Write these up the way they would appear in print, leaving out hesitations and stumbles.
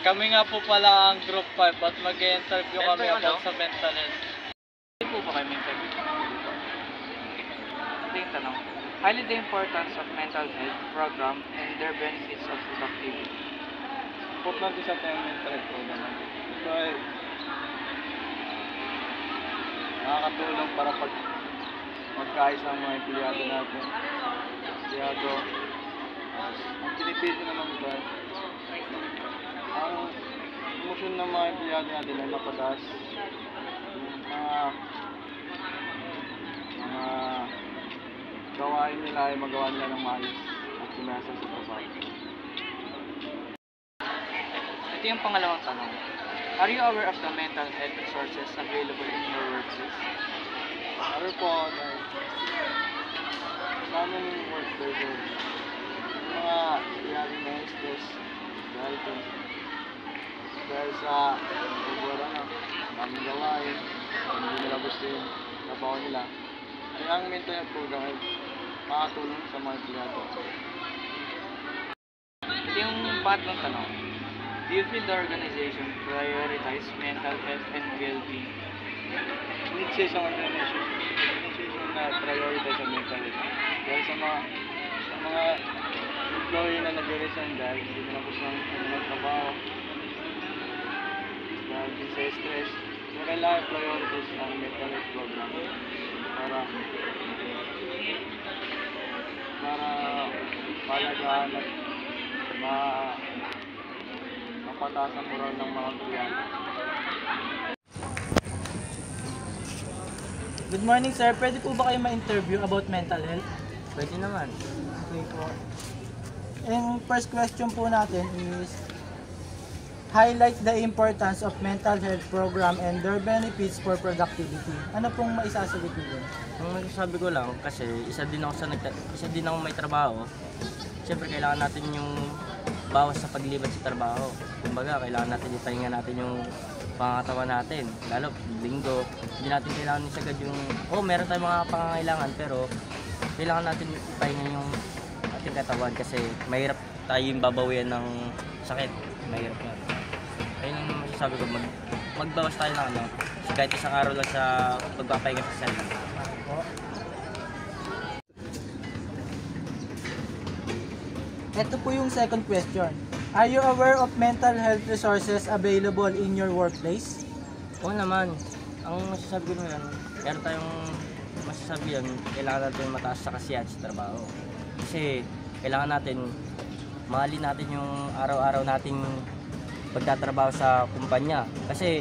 Kami nga po pala ang Group 5 at mag-interview kami about sa mental health. Hindi po ba kayo may interview? Ito yung tanong. Highlight the importance of mental health program and their benefits of productivity. Importante sa ating mental health program. Ito ay nakakatulong para magkaisa ang mga empleyado natin. Empleyado. Ang pinipili naman ito ay ang emosyon ng mga empleyado natin ay mapataas. Mga gawain nila ay magawa nila ng maayos at sumasa sa trabaho. Ito yung pangalawang tanong. Are you aware of the mental health resources available in your workplace? Ano po ako dahil namin yung workplace yung mga iyari na stress dahil sa pagwara na daming gawain, hindi nila gusto yung trabaho nila. Kaya ang mental health program ay makatulong sa mga empleyado. Ito yung pangatlong tanong. Do you feel the organization prioritize mental health and well-being? Hindi siya isang organization na prioritize ang mental health. Dahil sa mga employee na nag-resign dahil hindi nila gusto ng trabaho, dahil din sa stress, kaya kailangan prioritize ang mental health program para palagaan at mapataas ang moral ng mga empleyado. Good morning, sir. Pwede po ba kayo ma-interview about mental health? Pwede naman. Okay po. And first question po natin is, highlight the importance of mental health program and their benefits for productivity. Ano pong maisasagot niyo? Ang masasabi ko lang, kasi isa din ako may trabaho. Siyempre kailangan natin yung bawas sa paglibat sa trabaho. Kumbaga, kailangan natin ipahinga natin yung pangangatawan natin. Lalo, linggo, hindi natin kailangan isagad yung, meron tayong mga pangangailangan, pero kailangan natin ipahinga yung ating katawan kasi mahirap tayong babawian ng sakit. Mahirap yan. Ayun ang masasabi ko, magbawas tayo ng kahit isang araw lang sa pagpapahinga sa sarili. Ito po yung second question. Are you aware of mental health resources available in your workplace? Oo naman. Ang masasabi ko naman, meron tayong masasabi yan, kailangan natin mataas sa kasiyahan sa trabaho. Kasi kailangan natin, mahalin natin yung araw-araw nating pagtatrabaho sa kumpanya. Kasi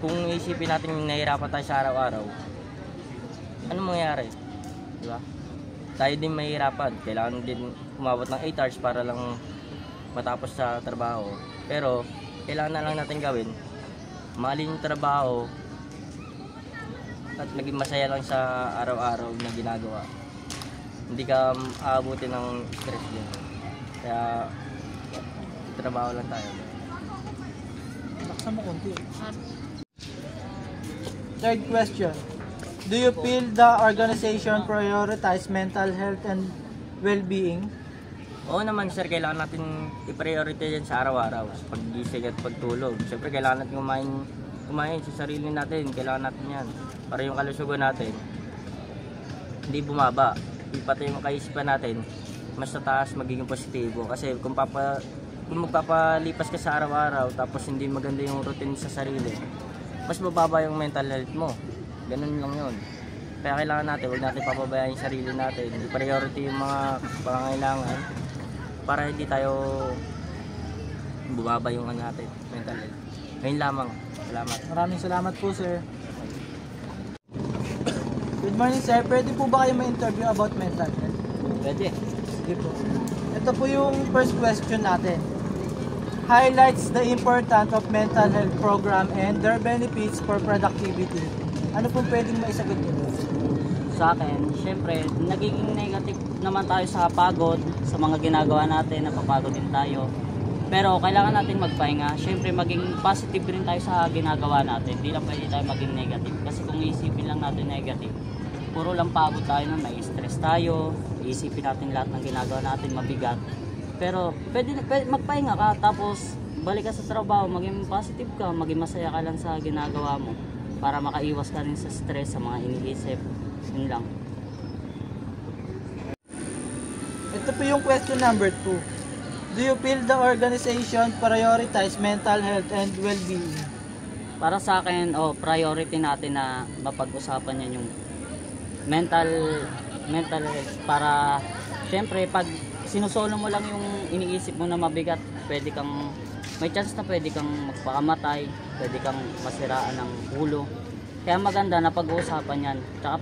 kung isipin natin nahihirapan tayo sa araw-araw, ano mangyayari? Diba? Tayo din mahihirapan. Kailangan din umabot ng 8 hours para lang matapos sa trabaho. Pero kailangan na lang natin gawin, mahalin yung trabaho at maging masaya lang sa araw-araw na ginagawa. Hindi ka aabutin ng stress din. Kaya trabaho lang tayo. Laksan mo konti. Third question. Do you feel the organization prioritize mental health and well-being? Oo naman sir, kailangan natin i-priority yan sa araw-araw, sa pag-gising at pagtulog. Siyempre kailangan natin kumain sa sarili natin, kailangan natin yan. Para yung kalusugan natin, hindi bumaba. Pati yung kaisipan natin, mas tataas, magiging positibo. Kasi kung magpapalipas ka sa araw-araw, tapos hindi maganda yung routine sa sarili, mas bababa yung mental health mo. Ganun lang yun. Kaya kailangan natin, huwag natin papabayaan yung sarili natin. I-priority yung mga pangangailangan para hindi tayo bumaba yung natin, mental health. Ngayon lamang. Salamat. Maraming salamat po, sir. Good morning, sir. Pwede po ba kayo ma-interview about mental health? Pwede. Sige po. Ito po yung first question natin. Highlights the importance of mental health program and their benefits for productivity. Ano pong pwedeng maisagot nyo? Sa akin, syempre, nagiging negative naman tayo sa pagod, sa mga ginagawa natin, napapagod din tayo. Pero kailangan natin magpahinga. Syempre, maging positive rin tayo sa ginagawa natin. Hindi lang pwede tayo maging negative. Kasi kung iisipin lang natin negative, puro lang pagod tayo na may stress tayo, iisipin natin lahat ng ginagawa natin mabigat. Pero pwede magpahinga ka, tapos pagbalik ka sa trabaho, maging positive ka, maging masaya ka lang sa ginagawa mo para makaiwas ka rin sa stress, sa mga iniisip. Yun lang. Ito po yung question number 2. Do you feel the organization prioritize mental health and well-being? Para sa akin, priority natin na mapag-usapan yan yung mental health. Para, syempre, pag sinusolo mo lang yung iniisip mo na mabigat, may chance na pwede kang magpakamatay, pwede kang masiraan ng ulo. Kaya maganda na pag-uusapan yan. Tsaka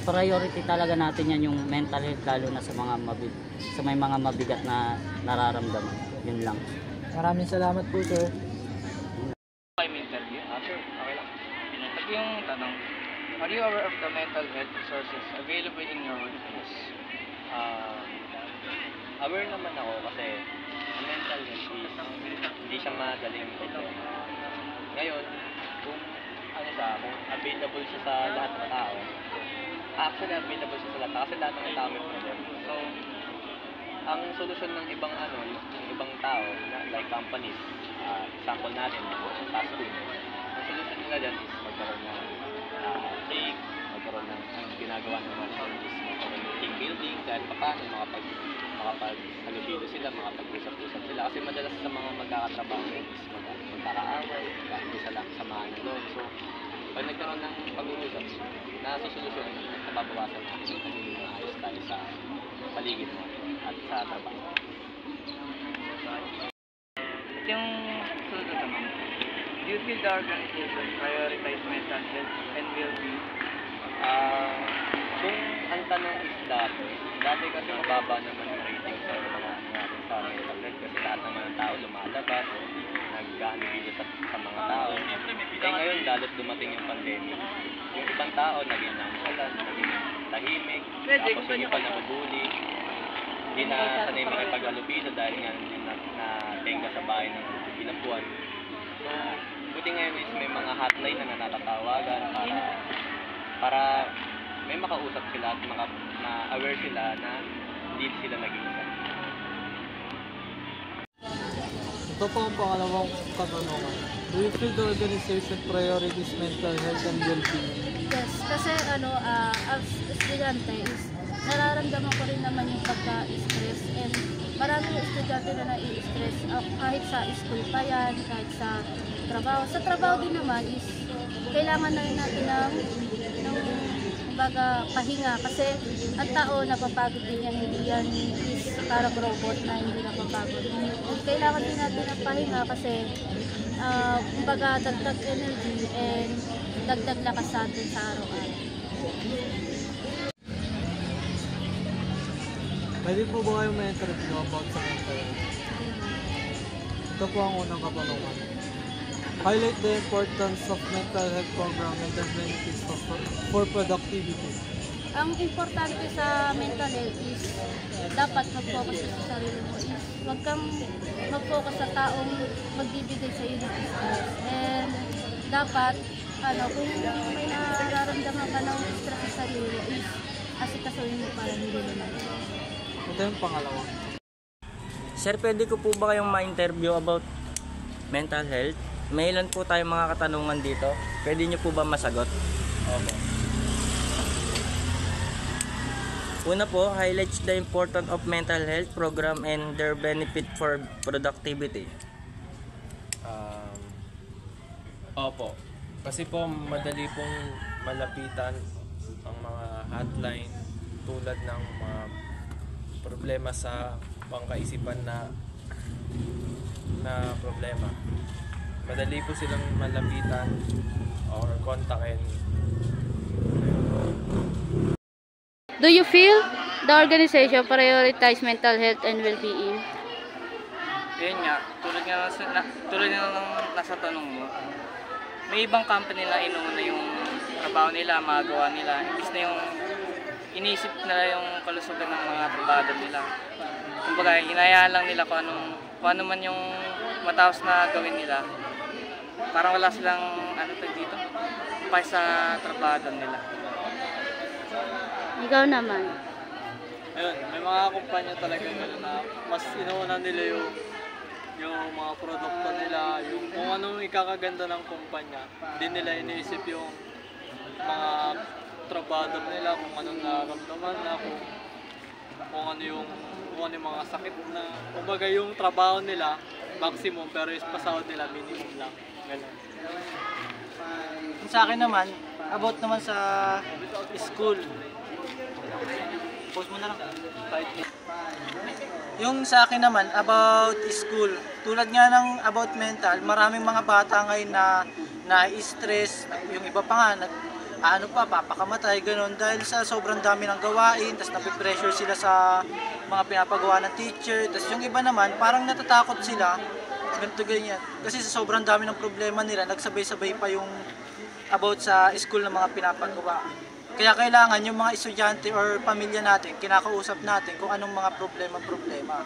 priority talaga natin yan yung mental health, lalo na sa may mga mabigat na nararamdaman. Yun lang. Maraming salamat po, sir. Okay, may interview? Sure. Okay lang. Ito yung tanong. Are you aware of the mental health resources available in your workplace? Aware naman ako kasi ang mental health is hindi siya madaling problema. Ngayon, kung available siya sa lahat ng tao, actually available siya sa lahat kasi lahat ng tao may problema. So, ang solusyon ng ibang tao, like companies, example natin, fast food, ang solusyon nila dyan is magkaroon ng cake, magkaroon ng ginagawa naman is magkaroon ng team building, kahit pa paano makapag-halubilo sila, makapag-usap-usap sila. Kasi madalas sa mga magkakatrabaho is magkakaaway, samahan ng loob. So, pag nagkaroon ng pag-uusap, nasusolusyon, nababawasan natin yung pagiging ayos tayo sa paligid mo at sa trabaho. Yung sunod na tanong. Do you feel the organization prioritize mental health and well-being? Kung ang tanong is dati kasi mababa naman yung rating sa mga natin sa mental health kasi lahat naman ng tao lumalabas, nag-aanibilo sa mga tao. Ngayon, lalo't dumating yung pandemic, yung ibang tao naging nonchalant, naging tahimik, tapos yung iba nabubuli. Hindi na sanay makipag-alubilo dahil nga na-tenga sa bahay ng ilang buwan. So, buti ngayon is may mga hotline na natatawagan para may makausap sila at na-aware sila na hindi sila nag-iisa. Ito po ang pangalawang katanungan. Do you feel the organization priorities mental health and well-being? Yes, kasi as estudyante is nararamdaman ko rin naman yung pagka-stress, and maraming estudyante na nai-stress kahit sa school pa yan, kahit sa trabaho. Sa trabaho din naman is kailangan na rin natin ng pahinga, kasi ang tao napapagod din yan, hindi yan is parang robot na hindi napapagod. Kailangan din natin ng pahinga kasi dagdag energy and dagdag lakas sa atin sa araw-araw. Pwede po ba kayong may interview about sa mental health? Ito po ang unang katanungan. Highlight the importance of mental health program and the benefits for productivity. Ang importante sa mental health is dapat mag-focus sa sarili mo. Huwag kang mag-focus sa taong magbibigay sa iyo ng stress. And dapat, kung may nararamdaman ka ng stress sa sarili, is asikasuhin mo para hindi naman. Ito yung pangalawa. Sir, pwede ko po ba kayong ma-interview about mental health? May ilan po tayong mga katanungan dito. Pwede niyo po ba masagot? Okay. Una po, highlights the importance of mental health program and their benefit for productivity. Opo. Kasi po madali pong malapitan ang mga hotline tulad ng mga problema sa pangkaisipan na problema. Madali po silang malapitan or kontakin. Do you feel the organization prioritize mental health and well-being? Yun nga, tulad nga ng nasa tanong mo, may ibang company na inuuna yung trabaho nila, magawa nila, imbis na yung iniisip nila yung kalusugan ng mga trabado nila. Kumbaga, hinayaan lang nila kung ano man yung matapos na gawin nila. Parang wala silang dito, pa sa trabado nila. Ikaw naman. Ayun, may mga kumpanya talaga gano'n na mas inuuna nila yung mga product anong ikakaganda ng kumpanya. Hindi nila iniisip yung mga trabador nila, kung anong nararamdaman na, kung ano yung mga sakit na. Kumbaga yung trabaho nila, maximum, pero yung pasahod nila, minimum lang. Ganun. Sa akin naman, about naman sa school. Pause mo na lang. Yung sa akin naman, about school. Tulad nga ng about mental, maraming mga bata ngayon na na-stress. Yung iba pa nga, papakamatay, ganun. Dahil sa sobrang dami ng gawain, tapos napipressure sila sa mga pinapagawa ng teacher. Tapos yung iba naman, parang natatakot sila. Ganito ganyan. Kasi sa sobrang dami ng problema nila, nagsabay-sabay pa yung about sa school ng mga pinapagawa. Kaya kailangan yung mga estudyante or pamilya natin, kinakausap natin kung anong mga problema.